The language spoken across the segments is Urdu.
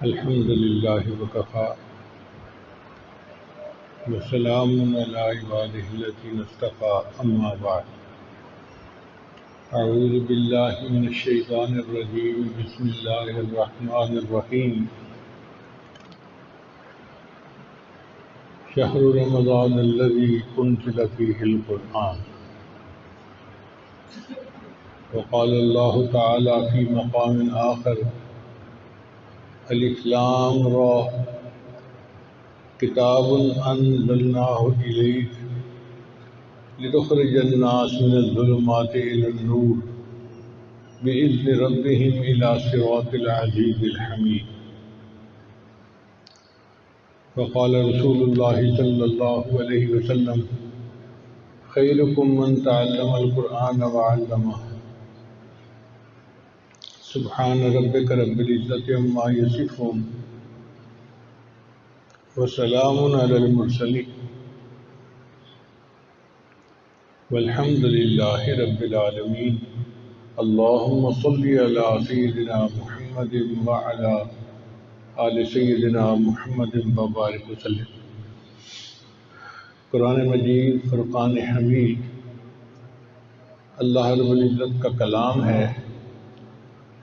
الحمد لله وكفى وسلام على عباده الذين اصطفى أما بعد أعوذ بالله من الشيطان الرجيم بسم الله الرحمن الرحيم شهر رمضان الذي أنزل فيه القرآن وقال الله تعالى في مقام آخر الف لام را کتاب انزلناه الیک لتخرج الناس من الظلمات الى النور باذن ربهم الى صراط العزیز الحمید وقال رسول الله صلی اللہ علیہ وسلم خیرکم من تعلم القرآن وعلمه سبحان ربک رب العزة عما یصفون وسلام علی المرسلین والحمد للہ رب العالمین اللہم صل علی سیدنا محمد وعلی آل سیدنا محمد وبارک وسلم۔ قرآن مجید فرقان حمید اللہ رب العزت کا کلام ہے،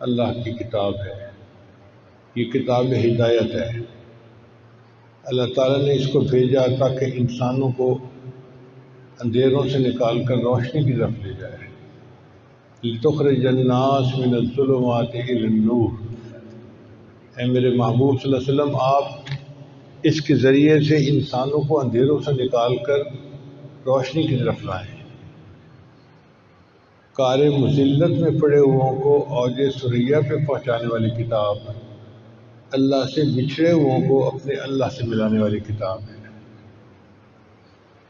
اللہ کی کتاب ہے، یہ کتاب ہدایت ہے۔ اللہ تعالیٰ نے اس کو بھیجا تاکہ انسانوں کو اندھیروں سے نکال کر روشنی کی طرف لے جائے۔ لِتُخْرِجَ النَّاسَ مِنَ الظُّلُمَاتِ إِلَى النُّورِ، اے میرے محبوب صلی اللہ علیہ وسلم، آپ اس کے ذریعے سے انسانوں کو اندھیروں سے نکال کر روشنی کی طرف لائیں۔ کار مذلت میں پڑے ہوئوں کو اوج ثریا پہ پہنچانے والی کتاب، اللہ سے بچھڑے ہوئوں کو اپنے اللہ سے ملانے والی کتاب ہے۔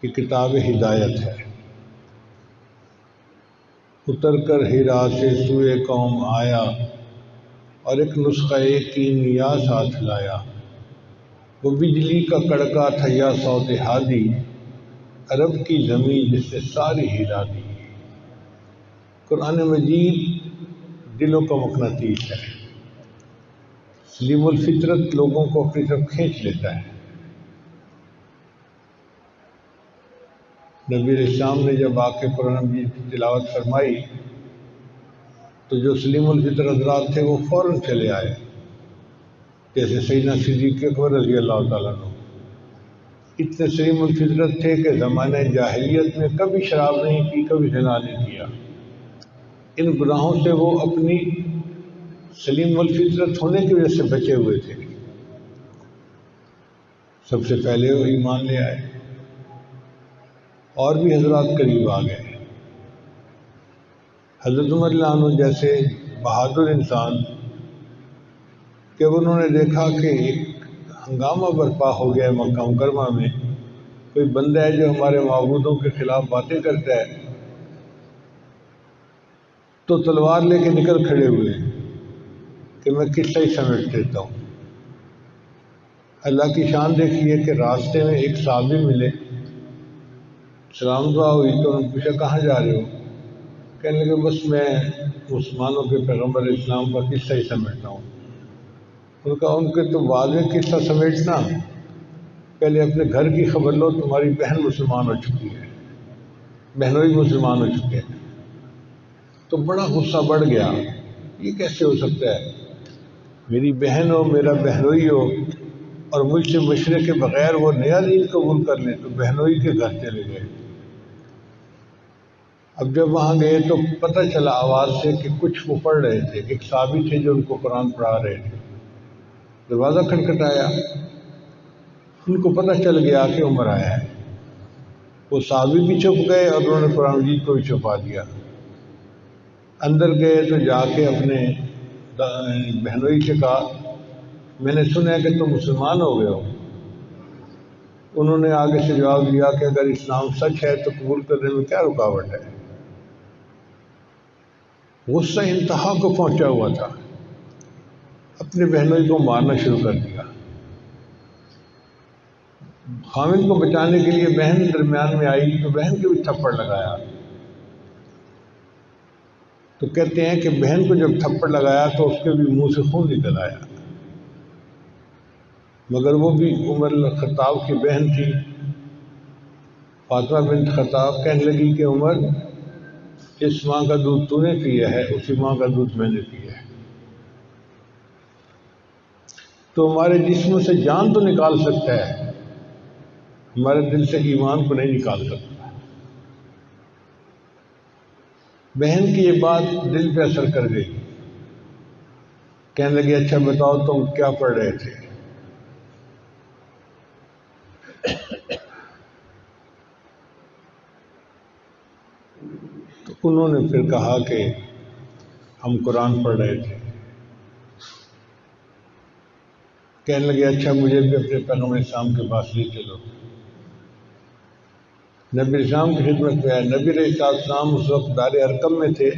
یہ کتاب ہدایت ہے۔ اتر کر ہیرا سے سوئے قوم آیا اور ایک نسخہ کیمیا ساتھ لایا، وہ بجلی کا کڑکا تھا یا صوت ہادی، عرب کی زمین جس سے ساری ہلا دی۔ قرآن مجید دلوں کا مقناطیس ہے، سلیم الفطرت لوگوں کو اپنی طرف کھینچ لیتا ہے۔ نبی علیہ السلام نے جب آ کے قرآن مجید کی تلاوت فرمائی تو جو سلیم الفطرت حضرات تھے وہ فوراً چلے آئے، جیسے سیدنا صدیق اکبر رضی اللہ تعالیٰ عنہ اتنے سلیم الفطرت تھے کہ زمانہ جاہلیت میں کبھی شراب نہیں پی، کبھی زنا نہیں کیا۔ ان گناہوں سے وہ اپنی سلیم الفطرت ہونے کی وجہ سے بچے ہوئے تھے۔ سب سے پہلے وہ ایمان لے آئے، اور بھی حضرات قریب آ گئے۔ حضرت عمر رضی اللہ عنہ جیسے بہادر انسان، جب انہوں نے دیکھا کہ ایک ہنگامہ برپا ہو گیا ہے مکہ مکرمہ میں، کوئی بندہ ہے جو ہمارے معبودوں کے خلاف باتیں کرتا ہے، تو تلوار لے کے نکل کھڑے ہوئے کہ میں قصہ ہی سمیٹ دیتا ہوں۔ اللہ کی شان دیکھیے کہ راستے میں ایک صحابی ملے، سلام دعا ہوئی تو انہوں نے پوچھا کہاں جا رہے ہو؟ کہنے لگے بس میں مسلمانوں کے پیغمبر اسلام کا قصہ ہی سمیٹتا ہوں۔ انہوں نے کہا ان کے تو واضح قصہ سمیٹنا، پہلے اپنے گھر کی خبر لو، تمہاری بہن مسلمان ہو چکی ہے، بہنوئی مسلمان ہو چکے ہیں۔ تو بڑا غصہ بڑھ گیا، یہ کیسے ہو سکتا ہے؟ میری بہن ہو، میرا بہنوئی ہو، اور مجھ سے مشورے کے بغیر وہ نیا دین قبول کر لیں، تو بہنوئی کے گھر چلے گئے۔ اب جب وہاں گئے تو پتہ چلا آواز سے کہ کچھ وہ پڑھ رہے تھے، ایک صحابی تھے جو ان کو قرآن پڑھا رہے تھے۔ دروازہ کھٹکھٹایا، ان کو پتہ چل گیا کہ عمر آیا ہے۔ وہ صحابی بھی چھپ گئے اور انہوں نے قرآن مجید کو بھی چھپا دیا۔ اندر گئے تو جا کے اپنے بہنوئی سے کہا میں نے سنا ہے کہ تم مسلمان ہو گئے ہو۔ انہوں نے آگے سے جواب دیا کہ اگر اسلام سچ ہے تو قبول کرنے میں کیا رکاوٹ ہے؟ غصہ انتہا کو پہنچا ہوا تھا، اپنے بہنوئی کو مارنا شروع کر دیا۔ خامد کو بچانے کے لیے بہن درمیان میں آئی تو بہن کے بھی تھپڑ لگایا۔ تو کہتے ہیں کہ بہن کو جب تھپڑ لگایا تو اس کے بھی منہ سے خون نکل آیا۔ مگر وہ بھی عمر الخطاب کی بہن تھی فاطمہ بنت خطاب، کہنے لگی کہ عمر، جس ماں کا دودھ تو نے پیا ہے اسی ماں کا دودھ میں نے پیا ہے، تو ہمارے جسم سے جان تو نکال سکتا ہے، ہمارے دل سے ایمان کو نہیں نکال سکتا۔ بہن کی یہ بات دل پہ اثر کر گئی، کہنے لگے اچھا بتاؤ تم کیا پڑھ رہے تھے؟ تو انہوں نے پھر کہا کہ ہم قرآن پڑھ رہے تھے۔ کہنے لگے اچھا مجھے بھی اپنے پیغمبر اسلام کے پاس لے چلو۔ نبی اسلام کی خدمت میں آئے۔ نبی علیہ السلام اس وقت دار ارقم میں تھے،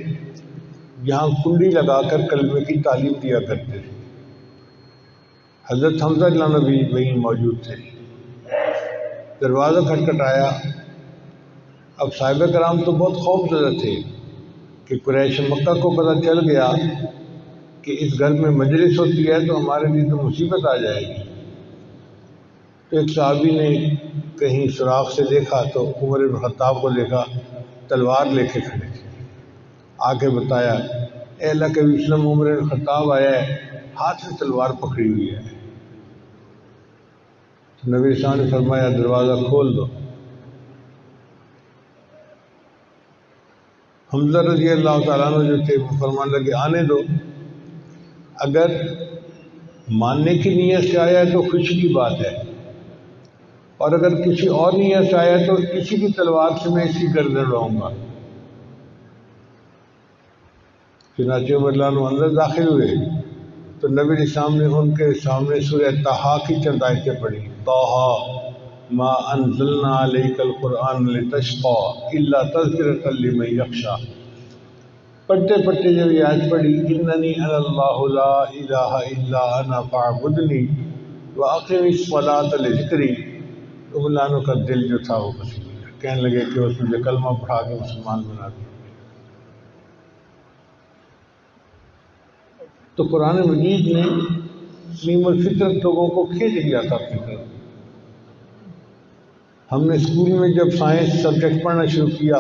جہاں کنڈی لگا کر کلمے کی تعلیم دیا کرتے تھے۔ حضرت حمزہ نبی وہیں موجود تھے۔ دروازہ کھٹکھٹایا۔ اب صحابہ کرام تو بہت خوف زدہ تھے کہ قریش مکہ کو پتہ چل گیا کہ اس گھر میں مجلس ہوتی ہے تو ہمارے لیے تو مصیبت آ جائے گی۔ تو ایک صحابی نے کہیں سراغ سے دیکھا تو عمر بن خطاب کو دیکھا، تلوار لے کے کھڑے تھے۔ آ کے بتایا اے اللہ کے وسلم، عمر بن خطاب آیا ہے، ہاتھ میں تلوار پکڑی ہوئی ہے۔ نبی صاحب نے فرمایا دروازہ کھول دو۔ حمزہ رضی اللہ تعالیٰ عنہ جو تھے وہ فرمان لگے آنے دو، اگر ماننے کی نیت سے آیا ہے تو خوشی کی بات ہے، اور اگر کسی اور نیت سے آیا ہے تو کسی کی تلوار سے میں اسی گردن رہوں گا۔ چنانچہ عمر رضی اللہ عنہ اندر داخل ہوئے تو نبی علیہ السلام نے ان کے سامنے سورہ طٰہٰ کی چند آیتیں پڑھی۔ طٰہٰ ما انزلنا علیک القرآن لتشقى الا تذکرۃ لمن یخشیٰ۔ پڑھتے پڑھتے جب یہ آیت پڑھی اننی انا اللہ لا الہ الا انا فاعبدنی واقم الصلاۃ لذکری، عمر رضی اللہ عنہ کا دل جو تھا وہ پسند گیا، کہنے لگے کہ اس مجھے کلمہ پڑھا کے مسلمان بنا دیا۔ تو قرآن مجید نے سلیم الفطرت لوگوں کو کھینچ لیا تھا اپنی طرف۔ ہم نے اسکول میں جب سائنس سبجیکٹ پڑھنا شروع کیا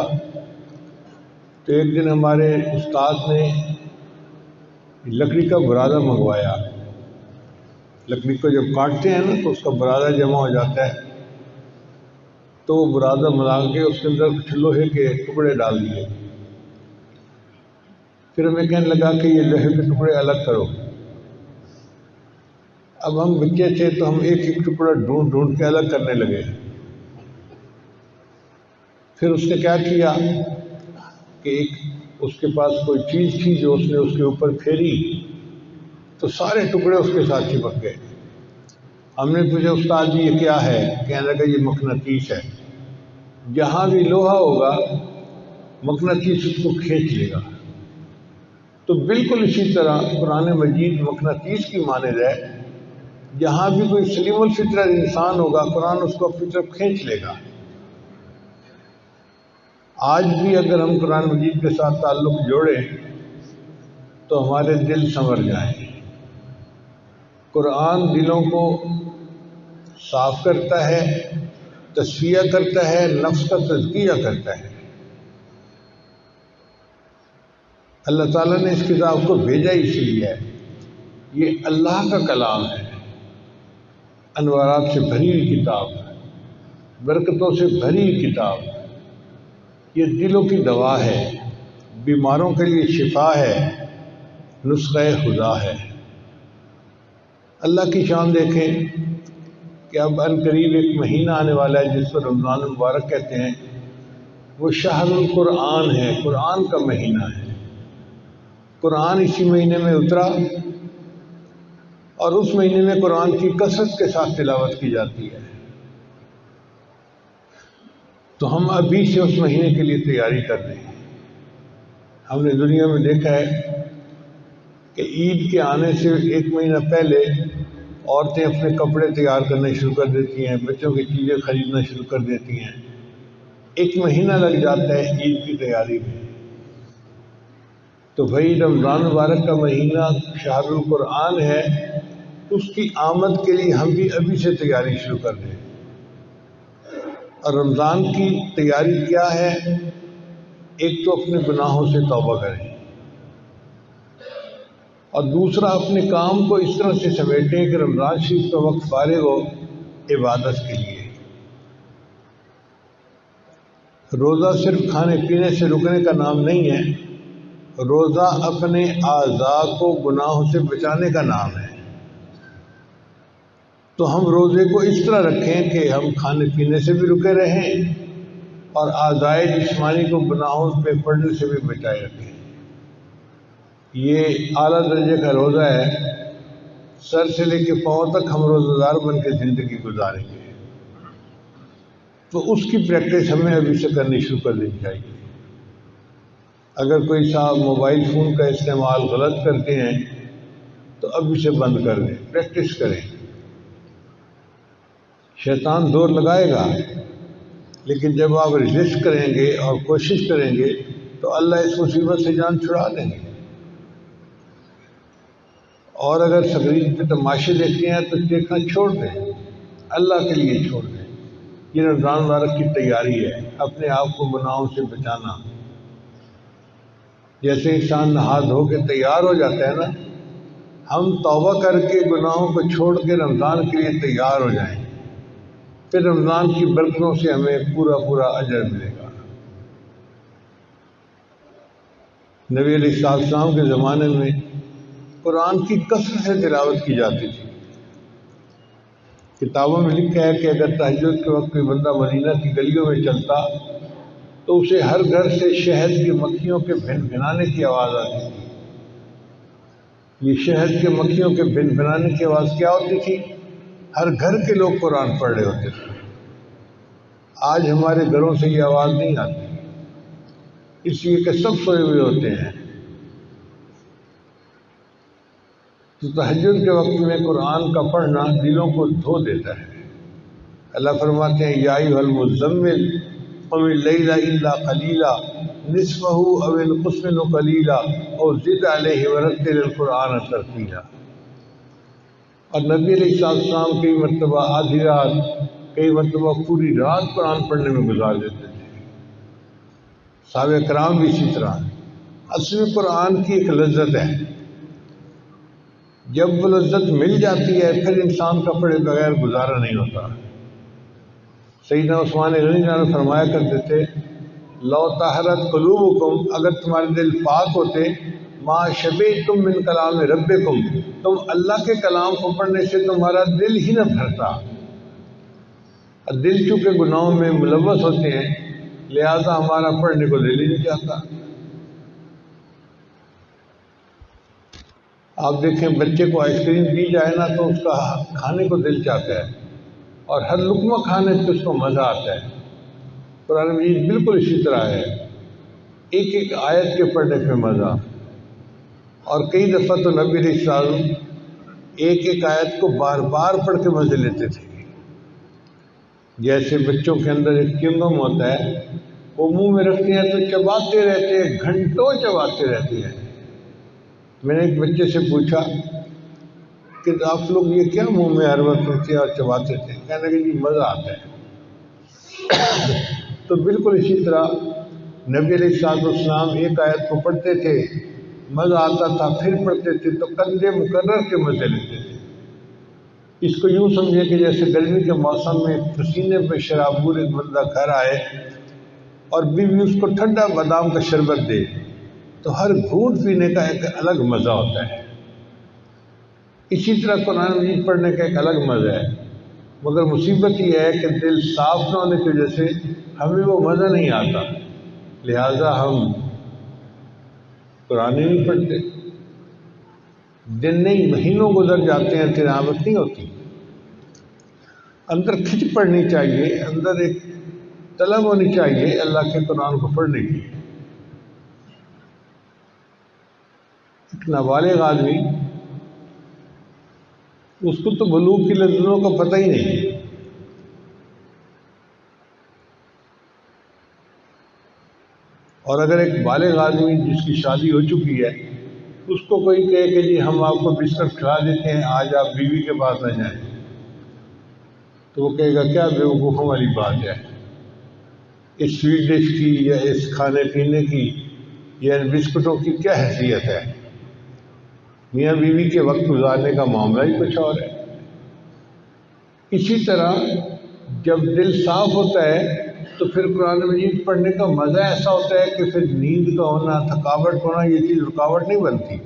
تو ایک دن ہمارے استاد نے لکڑی کا برادہ منگوایا۔ لکڑی کو جب کاٹتے ہیں نا تو اس کا برادہ جمع ہو جاتا ہے، تو وہ برادہ ملا کے اس کے اندر کچھ لوہے کے ٹکڑے ڈال دیے۔ پھر ہمیں کہنے لگا کہ یہ لوہے کے ٹکڑے الگ کرو۔ اب ہم بچے تھے تو ہم ایک ایک ٹکڑا ڈھونڈ ڈھونڈ کے الگ کرنے لگے۔ پھر اس نے کیا کیا کہ ایک اس کے پاس کوئی چیز تھی جو اس نے اس کے اوپر پھیری تو سارے ٹکڑے اس کے ساتھ چپک گئے۔ ہم نے پوچھا استاد جی یہ کیا ہے؟ کہنے لگا یہ مقناطیس ہے، جہاں بھی لوہا ہوگا مقناطیس اس کو کھینچ لے گا۔ تو بالکل اسی طرح قرآن مجید مقناطیس کی مانند ہے، جہاں بھی کوئی سلیم الفطرت انسان ہوگا قرآن اس کو اپنی طرف کھینچ لے گا۔ آج بھی اگر ہم قرآن مجید کے ساتھ تعلق جوڑیں تو ہمارے دل سنور جائیں۔ قرآن دلوں کو صاف کرتا ہے، تصفیہ کرتا ہے، نفس کا تزکیہ کرتا ہے۔ اللہ تعالیٰ نے اس کتاب کو بھیجا اسی لیے ہے، یہ اللہ کا کلام ہے، انوارات سے بھری ہوئی کتاب، برکتوں سے بھری ہوئی کتاب، یہ دلوں کی دوا ہے، بیماروں کے لیے شفا ہے، نسخہ خدا ہے۔ اللہ کی شان دیکھیں کہ اب ان قریب ایک مہینہ آنے والا ہے جس کو رمضان المبارک کہتے ہیں، وہ شہر القرآن ہے، قرآن کا مہینہ ہے۔ قرآن اسی مہینے میں اترا اور اس مہینے میں قرآن کی کثرت کے ساتھ تلاوت کی جاتی ہے۔ تو ہم ابھی سے اس مہینے کے لیے تیاری کر رہے ہیں۔ ہم نے دنیا میں دیکھا ہے کہ عید کے آنے سے ایک مہینہ پہلے عورتیں اپنے کپڑے تیار کرنا شروع کر دیتی ہیں، بچوں کی چیزیں خریدنا شروع کر دیتی ہیں۔ ایک مہینہ لگ جاتا ہے عید کی تیاری میں۔ تو بھائی رمضان مبارک کا مہینہ شہر القرآن ہے، اس کی آمد کے لیے ہم بھی ابھی سے تیاری شروع کر دیں۔ اور رمضان کی تیاری کیا ہے؟ ایک تو اپنے گناہوں سے توبہ کریں، اور دوسرا اپنے کام کو اس طرح سے سمیٹیں کہ رمضان شریف کا وقت فارغ ہو عبادت کے لیے۔ روزہ صرف کھانے پینے سے رکنے کا نام نہیں ہے، روزہ اپنے اعضاء کو گناہوں سے بچانے کا نام ہے۔ تو ہم روزے کو اس طرح رکھیں کہ ہم کھانے پینے سے بھی رکے رہیں اور اعضائے جسمانی کو گناہوں پہ پڑنے سے بھی بچائے رکھیں۔ یہ اعلیٰ درجے کا روزہ ہے، سر سے لے کے پاؤں تک ہم روزہ دار بن کے زندگی گزاریں گے۔ تو اس کی پریکٹس ہمیں ابھی سے کرنی شروع کر دینی چاہیے۔ اگر کوئی صاحب موبائل فون کا استعمال غلط کرتے ہیں تو ابھی سے بند کر دیں، پریکٹس کریں۔ شیطان زور لگائے گا، لیکن جب آپ ریزسٹ کریں گے اور کوشش کریں گے تو اللہ اس مصیبت سے جان چھڑا دیں گے۔ اور اگر سکرین پہ تماشے دیکھتے ہیں تو دیکھنا چھوڑ دیں، اللہ کے لیے چھوڑ دیں۔ یہ رمضان مبارک کی تیاری ہے، اپنے آپ کو گناہوں سے بچانا۔ جیسے انسان نہا دھو کے تیار ہو جاتا ہے نا، ہم توبہ کر کے گناہوں کو چھوڑ کے رمضان کے لیے تیار ہو جائیں، پھر رمضان کی برکتوں سے ہمیں پورا اجر ملے گا۔ نبی علیہ السلام کے زمانے میں قرآن کی کثرت سے تلاوت کی جاتی تھی۔ کتابوں میں لکھا ہے کہ اگر تہجد کے وقت کوئی بندہ مدینہ کی گلیوں میں چلتا تو اسے ہر گھر سے شہد کی مکھیوں کے بھن بھنانے کی آواز آتی تھی۔ یہ شہد کے مکھیوں کے بھن بھنانے کی آواز کیا ہوتی تھی؟ ہر گھر کے لوگ قرآن پڑھ رہے ہوتے تھے۔ آج ہمارے گھروں سے یہ آواز نہیں آتی، اس لیے کہ سب سوئے ہوئے ہوتے ہیں۔ تو تہجد کے وقت میں قرآن کا پڑھنا دلوں کو دھو دیتا ہے۔ اللہ فرماتے ہیں یا ایھا المزمل قم اللیل الا قلیلا نصفہ او انقص منہ قلیلا او زد علیہ ورتل القرآن ترتیلا۔ اور نبی علیہ السلام کئی مرتبہ آدھی رات، کئی مرتبہ پوری رات قرآن پڑھنے میں گزار دیتے تھے۔ صحابہ کرام بھی اسی طرح۔ اصل میں قرآن کی ایک لذت ہے، جب وہ لذت مل جاتی ہے پھر انسان کا پڑھے بغیر گزارا نہیں ہوتا۔ سیدنا عثمان غنی جان فرمایا کرتے تھے لو طہرت قلوبکم، اگر تمہارے دل پاک ہوتے، ما شبعتم من کلام ربکم، تم اللہ کے کلام کو پڑھنے سے تمہارا دل ہی نہ بھرتا۔ اور دل چونکہ گناہوں میں ملوث ہوتے ہیں لہذا ہمارا پڑھنے کو دل ہی نہیں چاہتا۔ آپ دیکھیں بچے کو آئس کریم دی جائے نا تو اس کا کھانے کو دل چاہتا ہے، اور ہر لقمہ کھانے سے اس کو مزہ آتا ہے۔ قرآن مجید بالکل اسی طرح ہے، ایک ایک آیت کے پڑھنے پہ مزہ۔ اور کئی دفعہ تو نبی علیہ السلام ایک ایک آیت کو بار بار پڑھ کے مزے لیتے تھے۔ جیسے بچوں کے اندر ایک چنگم ہوتا ہے، وہ منہ میں رکھتے ہیں تو چباتے رہتے ہیں، گھنٹوں چباتے رہتے ہیں۔ میں نے ایک بچے سے پوچھا کہ آپ لوگ یہ کیا منہ میں ہر وقت رکھتے اور چباتے تھے؟ کہنے لگے جی مزہ آتا ہے۔ تو بالکل اسی طرح نبی علیہ السلام ایک آیت کو پڑھتے تھے، مزہ آتا تھا، پھر پڑھتے تھے تو کندھے مکرر کے مزے لیتے تھے۔ اس کو یوں سمجھے کہ جیسے گرمی کے موسم میں پسینے پہ شرابور ایک بندہ گھر آئے اور بیوی اس کو ٹھنڈا بادام کا شربت دے تو ہر گھونٹ پینے کا ایک الگ مزہ ہوتا ہے۔ اسی طرح قرآن مجید پڑھنے کا ایک الگ مزہ ہے، مگر مصیبت یہ ہے کہ دل صاف نہ ہونے کی وجہ سے ہمیں وہ مزہ نہیں آتا، لہٰذا ہم قرآن ہی نہیں پڑھتے۔ دن نہیں مہینوں گزر جاتے ہیں، تلاوت نہیں ہوتی۔ اندر کھچ پڑھنی چاہیے، اندر ایک طلب ہونی چاہیے اللہ کے قرآن کو پڑھنے کی۔ ایک نابالغ آدمی، اس کو تو بلوغ کی لذتوں کا پتہ ہی نہیں، اور اگر ایک بالغ آدمی جس کی شادی ہو چکی ہے اس کو کوئی کہے کہ جی ہم آپ کو بستر کھلا دیتے ہیں، آج آپ بیوی کے پاس نہ جائیں، تو وہ کہے گا کیا بیوقوفوں والی بات ہے، اس سویٹ ڈش کی یا اس کھانے پینے کی یا ان بسکٹوں کی کیا حیثیت ہے؟ میاں بیوی کے وقت گزارنے کا معاملہ ہی کچھ اور ہے۔ اسی طرح جب دل صاف ہوتا ہے تو پھر قرآن مجید پڑھنے کا مزہ ایسا ہوتا ہے کہ پھر نیند کا ہونا، تھکاوٹ ہونا، یہ چیز رکاوٹ نہیں بنتی۔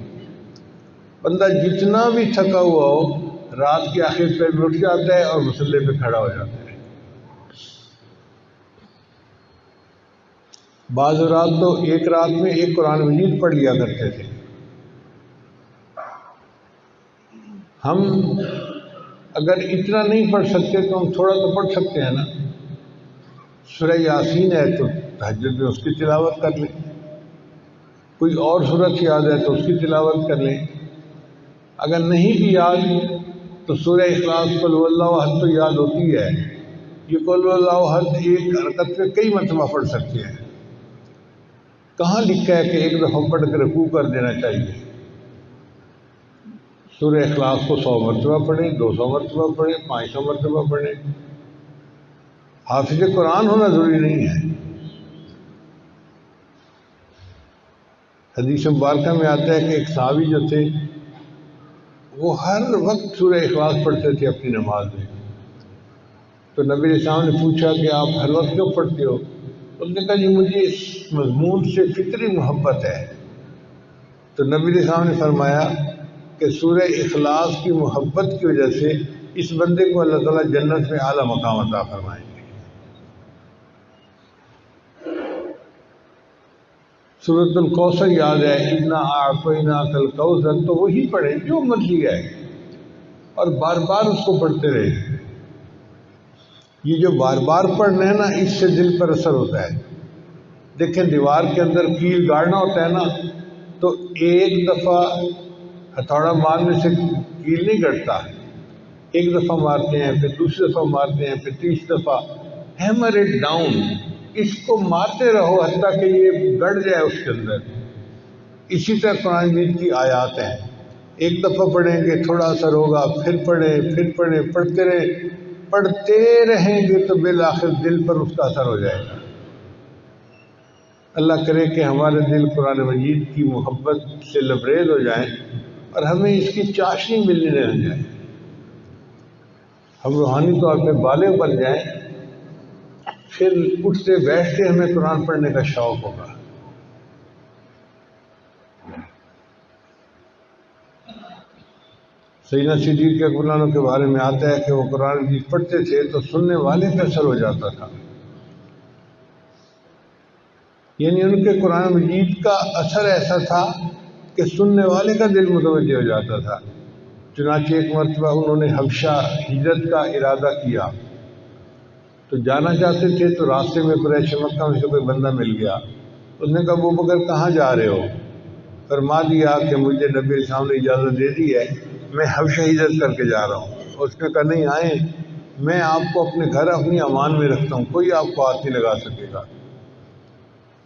بندہ جتنا بھی تھکا ہوا ہو رات کے آخر پہ بھی اٹھ جاتا ہے اور مصلے پہ کھڑا ہو جاتا ہے۔ بعض رات تو ایک رات میں ایک قرآن مجید پڑھ لیا کرتے تھے۔ ہم اگر اتنا نہیں پڑھ سکتے تو ہم تھوڑا تو پڑھ سکتے ہیں نا۔ سورہ یاسین ہے تو تہجد میں اس کی تلاوت کر لیں، کوئی اور سورت یاد ہے تو اس کی تلاوت کر لیں، اگر نہیں بھی یاد تو سورہ اخلاص قل هو اللہ احد تو یاد ہوتی ہے۔ یہ قل هو اللہ احد ایک حرکت میں کئی مرتبہ پڑھ سکتے ہیں۔ کہاں لکھا ہے کہ ایک دفعہ پڑھ کے رکوع کر دینا چاہیے؟ سورہ اخلاص کو 100 مرتبہ پڑھیں، 200 مرتبہ پڑھیں، 500 مرتبہ پڑھیں۔ حافظ قرآن ہونا ضروری نہیں ہے۔ حدیث مبارکہ میں آتا ہے کہ ایک صحابی جو تھے وہ ہر وقت سورہ اخلاص پڑھتے تھے اپنی نماز میں۔ تو نبی علیہ السلام نے پوچھا کہ آپ ہر وقت کیوں پڑھتے ہو؟ اس نے کہا جی مجھے اس مضمون سے فطری محبت ہے۔ تو نبی علیہ السلام نے فرمایا کہ سورہ اخلاص کی محبت کی وجہ سے اس بندے کو اللہ تعالیٰ جنت میں اعلیٰ مقام عطا فرمائیں گے۔ سورۃ الکوثر یاد ہے، انا اعطیناک الکوثر، تو وہی پڑھیں جو مرضی ہے اور بار بار اس کو پڑھتے رہے۔ یہ جو بار بار پڑھنا ہے نا، اس سے دل پر اثر ہوتا ہے۔ دیکھیں دیوار کے اندر کیل گاڑنا ہوتا ہے نا، تو ایک دفعہ ہتھوڑا مارنے سے کیل نہیں گڑتا، ایک دفعہ مارتے ہیں، پھر دوسری دفعہ مارتے ہیں، پھر تیسری دفعہ، ہیمر اٹ ڈاؤن، اس کو مارتے رہو حتیٰ کہ یہ گڑ جائے اس کے اندر۔ اسی طرح قرآن مجید کی آیات ہیں، ایک دفعہ پڑھیں گے تھوڑا اثر ہوگا، پھر پڑھیں، پڑھتے رہیں گے تو بالآخر دل پر اس کا اثر ہو جائے گا۔ اللہ کرے کہ ہمارے دل قرآن مجید کی محبت سے لبریز ہو جائیں اور ہمیں اس کی چاشنی ملنے لگ جائے، ہم روحانی طور پہ بالغ بن جائیں، پھر اٹھتے بیٹھتے ہمیں قرآن پڑھنے کا شوق ہوگا۔ سیدنا صدیق اکبر عنہ کے بارے میں آتا ہے کہ وہ قرآن مجید پڑھتے تھے تو سننے والے پہ اثر ہو جاتا تھا، یعنی ان کے قرآن مجید کا اثر ایسا تھا کہ سننے والے کا دل متوجہ ہو جاتا تھا۔ چنانچہ ایک مرتبہ انہوں نے حبشہ ہجرت کا ارادہ کیا تو جانا چاہتے تھے، تو راستے میں قریش مکہ میں سے کوئی بندہ مل گیا۔ اس نے کہا ابو بکر کہاں جا رہے ہو؟ فرما دیا کہ مجھے نبی علیہ السلام نے اجازت دے دی ہے، میں حبشہ ہجرت کر کے جا رہا ہوں۔ اس نے کہا نہیں آئیں، میں آپ کو اپنے گھر اپنی امان میں رکھتا ہوں، کوئی آپ کو ہاتھ نہیں لگا سکے گا۔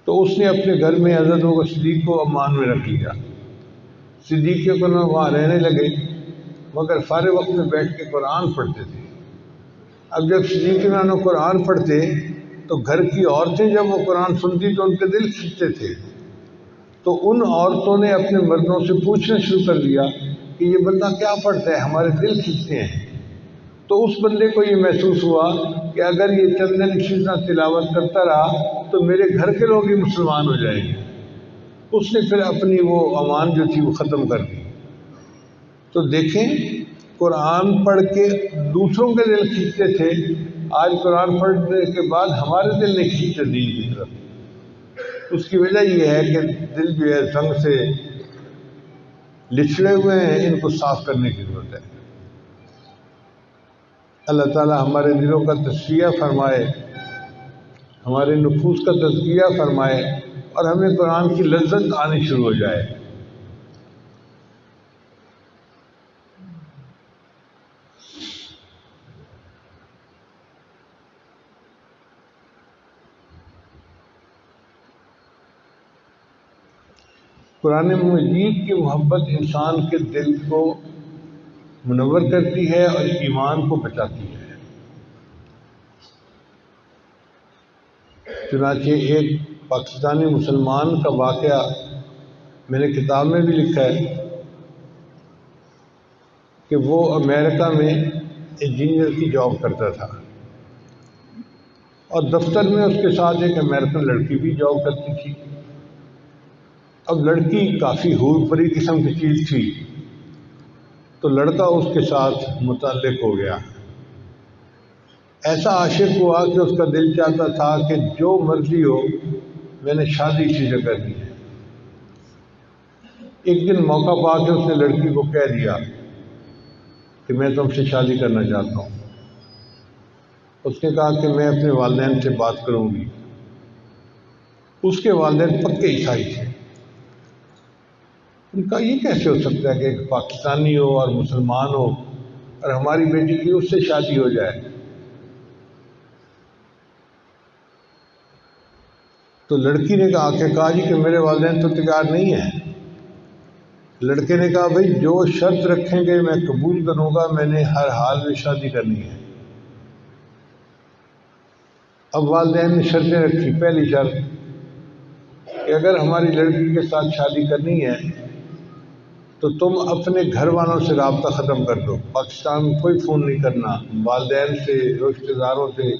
تو اس نے اپنے گھر میں حضرت بکر صدیق کو امان میں رکھ لیا۔ صدیق کے وہاں رہنے لگے، مگر سارے وقت میں بیٹھ کے قرآن پڑھتے تھے۔ اب جب صدیق قرآن پڑھتے تو گھر کی عورتیں جب وہ قرآن سنتی تو ان کے دل کھنچتے تھے، تو ان عورتوں نے اپنے مردوں سے پوچھنا شروع کر دیا کہ یہ بندہ کیا پڑھتا ہے، ہمارے دل کھنچتے ہیں۔ تو اس بندے کو یہ محسوس ہوا کہ اگر یہ چند دن اسی طرح تلاوت کرتا رہا تو میرے گھر کے لوگ ہی مسلمان ہو جائیں گے۔ اس نے پھر اپنی وہ امان جو تھی وہ ختم کر دی۔ تو دیکھیں قرآن پڑھ کے دوسروں کے دل کھینچتے تھے، آج قرآن پڑھنے کے بعد ہمارے دل نہیں کھینچتے دین کی طرف۔ اس کی وجہ یہ ہے کہ دل جو ہے زنگ سے لچڑے ہوئے ہیں، ان کو صاف کرنے کی ضرورت ہے۔ اللہ تعالیٰ ہمارے دلوں کا تزکیہ فرمائے، ہمارے نفوس کا تزکیہ فرمائے اور ہمیں قرآن کی لذت آنی شروع ہو جائے۔ قرآن مجید کی محبت انسان کے دل کو منور کرتی ہے اور ایمان کو بچاتی ہے۔ چنانچہ ایک پاکستانی مسلمان کا واقعہ میں نے کتاب میں بھی لکھا ہے کہ وہ امریکہ میں انجینئر کی جاب کرتا تھا اور دفتر میں اس کے ساتھ ایک امریکن لڑکی بھی جاب کرتی تھی۔ اب لڑکی کافی حور پری قسم کی چیز تھی تو لڑکا اس کے ساتھ متعلق ہو گیا، ایسا عاشق ہوا کہ اس کا دل چاہتا تھا کہ جو مرضی ہو میں نے شادی اسی سے کرنی ہے۔ ایک دن موقع پا کے اس نے لڑکی کو کہہ دیا کہ میں تم سے شادی کرنا چاہتا ہوں۔ اس نے کہا کہ میں اپنے والدین سے بات کروں گی۔ اس کے والدین پکے عیسائی تھے۔ ان کا یہ کیسے ہو سکتا ہے کہ ایک پاکستانی ہو اور مسلمان ہو اور ہماری بیٹی کی اس سے شادی ہو جائے؟ تو لڑکی نے کہا جی کہ میرے والدین تو تیار نہیں ہیں۔ لڑکے نے کہا بھائی جو شرط رکھیں گے میں قبول کروں گا، میں نے ہر حال میں شادی کرنی ہے۔ اب والدین نے شرطیں رکھی۔ پہلی شرط کہ اگر ہماری لڑکی کے ساتھ شادی کرنی ہے تو تم اپنے گھر والوں سے رابطہ ختم کر دو، پاکستان میں کوئی فون نہیں کرنا، والدین سے، رشتہ داروں سے،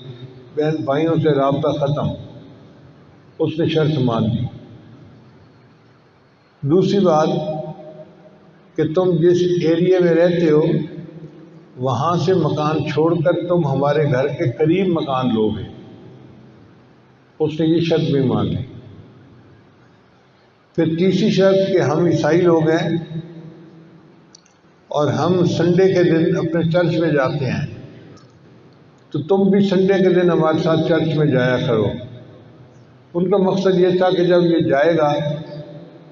بہن بھائیوں سے رابطہ ختم۔ اس نے شرط مان لی۔ دوسری بات کہ تم جس ایریے میں رہتے ہو وہاں سے مکان چھوڑ کر تم ہمارے گھر کے قریب مکان لو گے۔ اس نے یہ شرط بھی مان لی۔ پھر تیسری شرط کہ ہم عیسائی لوگ ہیں اور ہم سنڈے کے دن اپنے چرچ میں جاتے ہیں، تو تم بھی سنڈے کے دن ہمارے ساتھ چرچ میں جایا کرو۔ ان کا مقصد یہ تھا کہ جب یہ جائے گا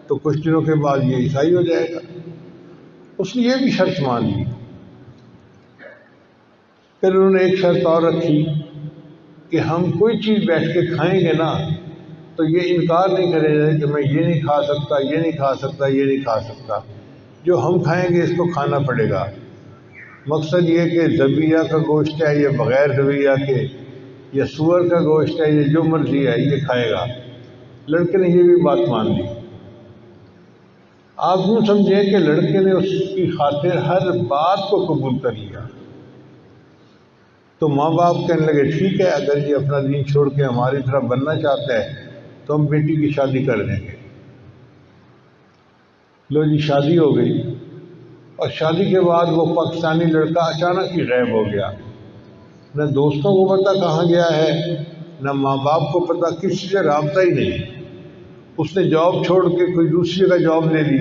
تو کچھ دنوں کے بعد یہ عیسائی ہو جائے گا۔ اس نے یہ بھی شرط مان لی۔ پھر انہوں نے ایک شرط اور رکھی کہ ہم کوئی چیز بیٹھ کے کھائیں گے نا تو یہ انکار نہیں کریں گے کہ میں یہ نہیں کھا سکتا، یہ نہیں کھا سکتا، یہ نہیں کھا سکتا، جو ہم کھائیں گے اس کو کھانا پڑے گا۔ مقصد یہ کہ ذبیحہ کا گوشت ہے یا بغیر ذبیحہ کے، یا سور کا گوشت ہے، یہ جو مرضی ہے یہ کھائے گا۔ لڑکے نے یہ بھی بات مان لی۔ آپ یوں سمجھیں کہ لڑکے نے اس کی خاطر ہر بات کو قبول کر لیا۔ تو ماں باپ کہنے لگے ٹھیک ہے، اگر یہ اپنا دین چھوڑ کے ہماری طرح بننا چاہتا ہے تو ہم بیٹی کی شادی کر دیں گے۔ لو جی شادی ہو گئی، اور شادی کے بعد وہ پاکستانی لڑکا اچانک ہی غائب ہو گیا۔ نہ دوستوں کو پتہ کہاں گیا ہے، نہ ماں باپ کو پتہ، کسی سے رابطہ ہی نہیں۔ اس نے جاب چھوڑ کے کوئی دوسری جگہ جاب لے لی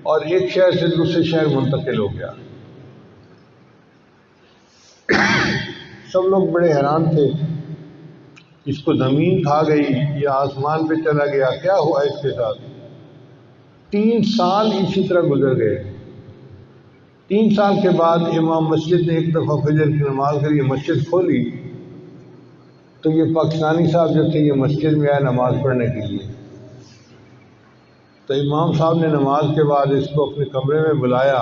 اور ایک شہر سے دوسرے شہر منتقل ہو گیا۔ سب لوگ بڑے حیران تھے، اس کو زمین کھا گئی یا آسمان پہ چلا گیا، کیا ہوا اس کے ساتھ؟ 3 سال اسی طرح گزر گئے۔ 3 سال کے بعد امام مسجد نے ایک دفعہ فجر کی نماز کے لیے مسجد کھولی تو یہ پاکستانی صاحب جو تھے یہ مسجد میں آئے نماز پڑھنے کے لیے۔ تو امام صاحب نے نماز کے بعد اس کو اپنے کمرے میں بلایا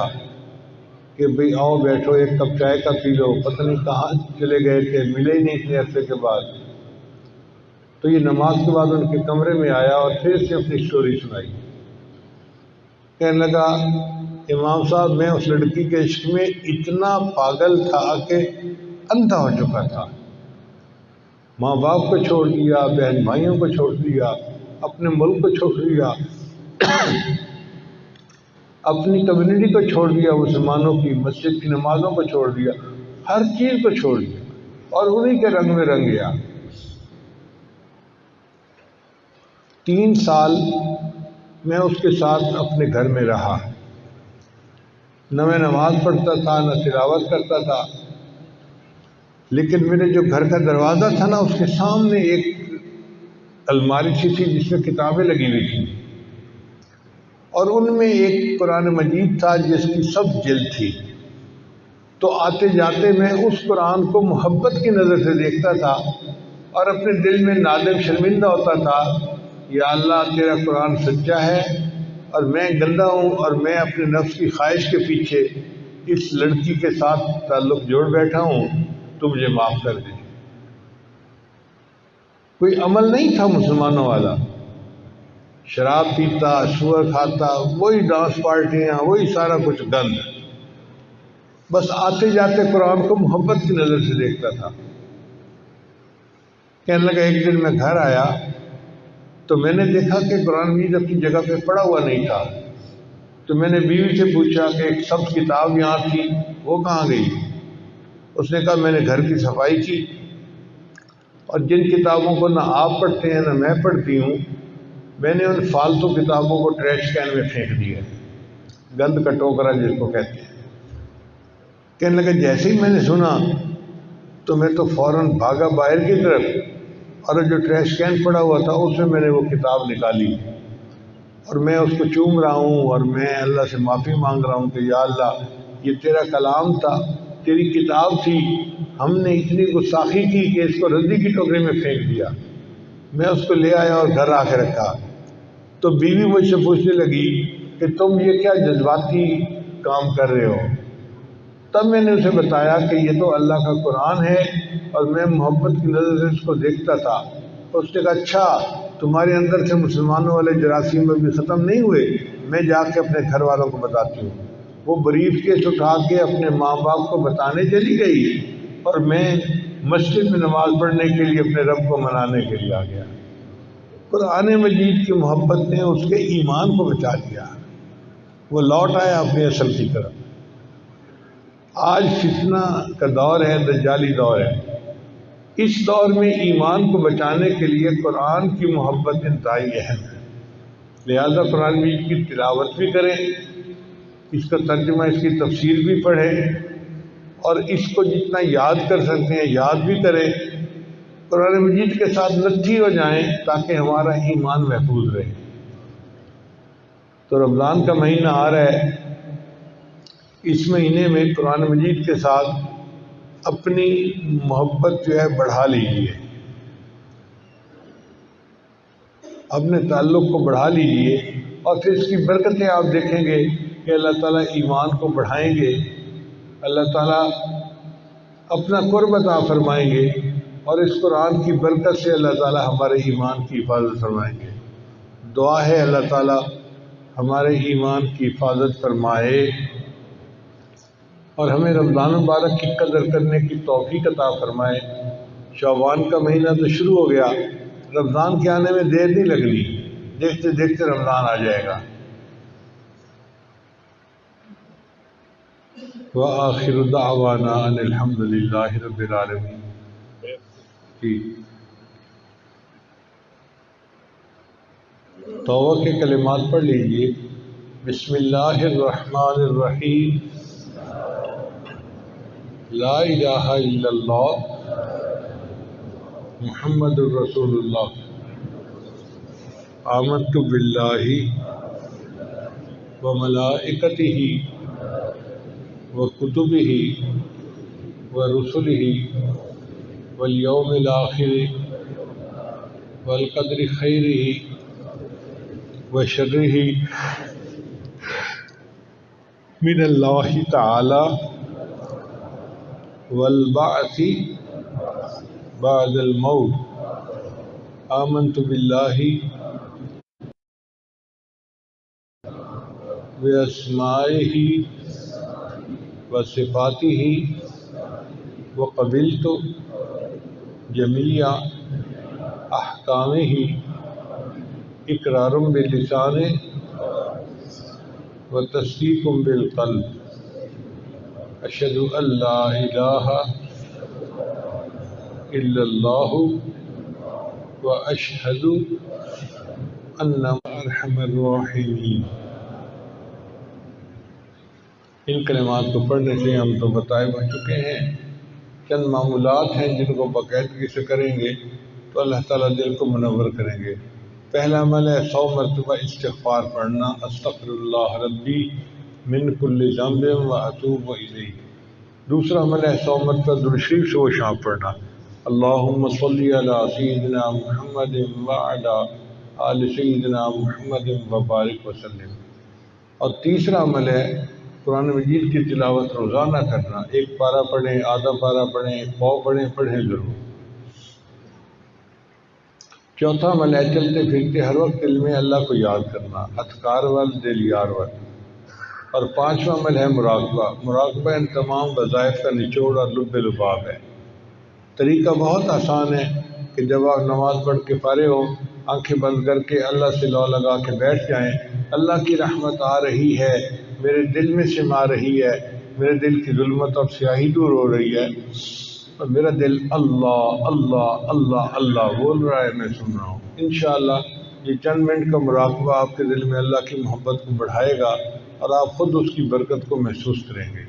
کہ بھئی آؤ بیٹھو، ایک کپ چائے کا پی لو۔ پتہ نہیں کہاں چلے گئے تھے، ملے ہی نہیں اتنے عرصے کے بعد۔ تو یہ نماز کے بعد ان کے کمرے میں آیا اور پھر سے اپنی سٹوری سنائی۔ کہنے لگا امام صاحب میں اس لڑکی کے عشق میں اتنا پاگل تھا کہ اندھا ہو چکا تھا۔ ماں باپ کو چھوڑ دیا، بہن بھائیوں کو چھوڑ دیا، اپنے ملک کو چھوڑ دیا، اپنی کمیونٹی کو چھوڑ دیا، مسلمانوں کی مسجد کی نمازوں کو چھوڑ دیا، ہر چیز کو چھوڑ دیا اور انہی کے رنگ میں رنگ گیا۔ 3 سال میں اس کے ساتھ اپنے گھر میں رہا، نہ میں نماز پڑھتا تھا نہ تلاوت کرتا تھا، لیکن میرے جو گھر کا دروازہ تھا نا اس کے سامنے ایک الماری سی تھی جس میں کتابیں لگی ہوئی تھیں، اور ان میں ایک قرآن مجید تھا جس کی سب جلد تھی۔ تو آتے جاتے میں اس قرآن کو محبت کی نظر سے دیکھتا تھا اور اپنے دل میں نادم شرمندہ ہوتا تھا، یا اللہ تیرا قرآن سچا ہے اور میں گندا ہوں اور میں اپنے نفس کی خواہش کے پیچھے اس لڑکی کے ساتھ تعلق جوڑ بیٹھا ہوں، تو مجھے معاف کر دیں۔ کوئی عمل نہیں تھا مسلمانوں والا، شراب پیتا، سور کھاتا، وہی ڈانس پارٹیاں، وہی سارا کچھ گند، بس آتے جاتے قرآن کو محبت کی نظر سے دیکھتا تھا۔ کہنے لگا ایک دن میں گھر آیا تو میں نے دیکھا کہ قرآن مجید اپنی جگہ پہ پڑا ہوا نہیں تھا، تو میں نے بیوی سے پوچھا کہ ایک سبز کتاب یہاں تھی، وہ کہاں گئی؟ اس نے کہا میں نے گھر کی صفائی کی، اور جن کتابوں کو نہ آپ پڑھتے ہیں نہ میں پڑھتی ہوں، میں نے ان فالتو کتابوں کو ٹریش کین میں پھینک دیا، گند کا ٹوکرا جس کو کہتے ہیں۔ کہنے لگا جیسے ہی میں نے سنا تو میں تو فوراً بھاگا باہر کی طرف، اور جو ٹریش کین پڑا ہوا تھا اس میں نے وہ کتاب نکالی، اور میں اس کو چوم رہا ہوں اور میں اللہ سے معافی مانگ رہا ہوں کہ یا اللہ یہ تیرا کلام تھا، تیری کتاب تھی، ہم نے اتنی گستاخی کی کہ اس کو ردی کی ٹوکری میں پھینک دیا۔ میں اس کو لے آیا اور گھر آ کے رکھا، تو بیوی مجھ سے پوچھنے لگی کہ تم یہ کیا جذباتی کام کر رہے ہو؟ تب میں نے اسے بتایا کہ یہ تو اللہ کا قرآن ہے اور میں محبت کی نظر سے اس کو دیکھتا تھا۔ اس نے کہا اچھا تمہارے اندر سے مسلمانوں والے جراثیم بھی ختم نہیں ہوئے؟ میں جا کے اپنے گھر والوں کو بتاتی ہوں۔ وہ بریف کیس اٹھا کے اپنے ماں باپ کو بتانے چلی گئی، اور میں مسجد میں نماز پڑھنے کے لیے اپنے رب کو منانے کے لیے آ گیا۔ قرآن مجید کی محبت نے اس کے ایمان کو بچا لیا، وہ لوٹ آیا اپنی اصل کی طرف۔ آج فتنہ کا دور ہے، دجالی دور ہے، اس دور میں ایمان کو بچانے کے لیے قرآن کی محبت انتہائی اہم ہے۔ لہذا قرآن مجید کی تلاوت بھی کریں، اس کا ترجمہ، اس کی تفسیر بھی پڑھیں، اور اس کو جتنا یاد کر سکتے ہیں یاد بھی کریں، قرآن مجید کے ساتھ لٹھی ہو جائیں تاکہ ہمارا ایمان محفوظ رہے۔ تو رمضان کا مہینہ آ رہا ہے، اس مہینے میں قرآن مجید کے ساتھ اپنی محبت جو ہے بڑھا لیجیے، اپنے تعلق کو بڑھا لیجیے، اور پھر اس کی برکتیں آپ دیکھیں گے کہ اللہ تعالیٰ ایمان کو بڑھائیں گے، اللہ تعالیٰ اپنا قرب عطا فرمائیں گے، اور اس قرآن کی برکت سے اللہ تعالیٰ ہمارے ایمان کی حفاظت فرمائیں گے۔ دعا ہے اللہ تعالیٰ ہمارے ایمان کی حفاظت فرمائے اور ہمیں رمضان مبارک کی قدر کرنے کی توفیق عطا فرمائے۔ شعبان کا مہینہ تو شروع ہو گیا، رمضان کے آنے میں دیر نہیں لگنی، دیکھتے دیکھتے رمضان آ جائے گا۔ وآخر دعوانا ان الحمد للہ رب العالمین۔ توبہ کے کلمات پڑھ لیجئے۔ بسم اللہ الرحمن الرحیم، لا الہ الا اللہ محمد الرسول اللہ، آمنت باللہ وملائکتہ وکتبہ ورسلہ والیوم الآخر والقدر خیرہ وشرہ من اللہ تعالی والبعث بعد الموت، آمنت باللہ باسمائہ وصفاتہ وقبلت جمیع احکامہ اقرار باللسان وتصدیق بالقلب، اشہد ان لا الہ الا اللہ واشہد ان ارحم الراحمین۔ ان کلمات کو پڑھنے سے ہم تو بتائے ہو چکے ہیں، چند معمولات ہیں جن کو باقاعدگی سے کریں گے تو اللہ تعالیٰ دل کو منور کریں گے۔ پہلا عمل ہے 100 مرتبہ استغفار پڑھنا، استغفر اللہ ربی من کل ذنب واتوب الیہ۔ دوسرا عمل ہے 100 مرتبہ درود شریف سے وہ شام پڑھنا، اللہم صلی علی سیدنا محمد وعلی آل سیدنا محمد وبارک وسلم۔ اور تیسرا عمل ہے قرآن مجید کی تلاوت روزانہ کرنا، ایک پارہ پڑھیں، آدھا پارہ پڑھیں، پاؤ پڑھیں ضرور۔ چوتھا عمل ہے چلتے پھرتے ہر وقت دل میں اللہ کو یاد کرنا، اذکار دل یار اور پانچواں عمل ہے مراقبہ ان تمام وظائف کا نچوڑ اور لب لباب ہے۔ طریقہ بہت آسان ہے کہ جب آپ نماز پڑھ کے فارغ ہوں، آنکھیں بند کر کے اللہ سے لو لگا کے بیٹھ جائیں، اللہ کی رحمت آ رہی ہے، میرے دل میں سما رہی ہے، میرے دل کی ظلمت اور سیاہی دور ہو رہی ہے، اور میرا دل اللہ اللہ اللہ اللہ بول رہا ہے، میں سن رہا ہوں۔ انشاءاللہ یہ چند منٹ کا مراقبہ آپ کے دل میں اللہ کی محبت کو بڑھائے گا اور آپ خود اس کی برکت کو محسوس کریں گے۔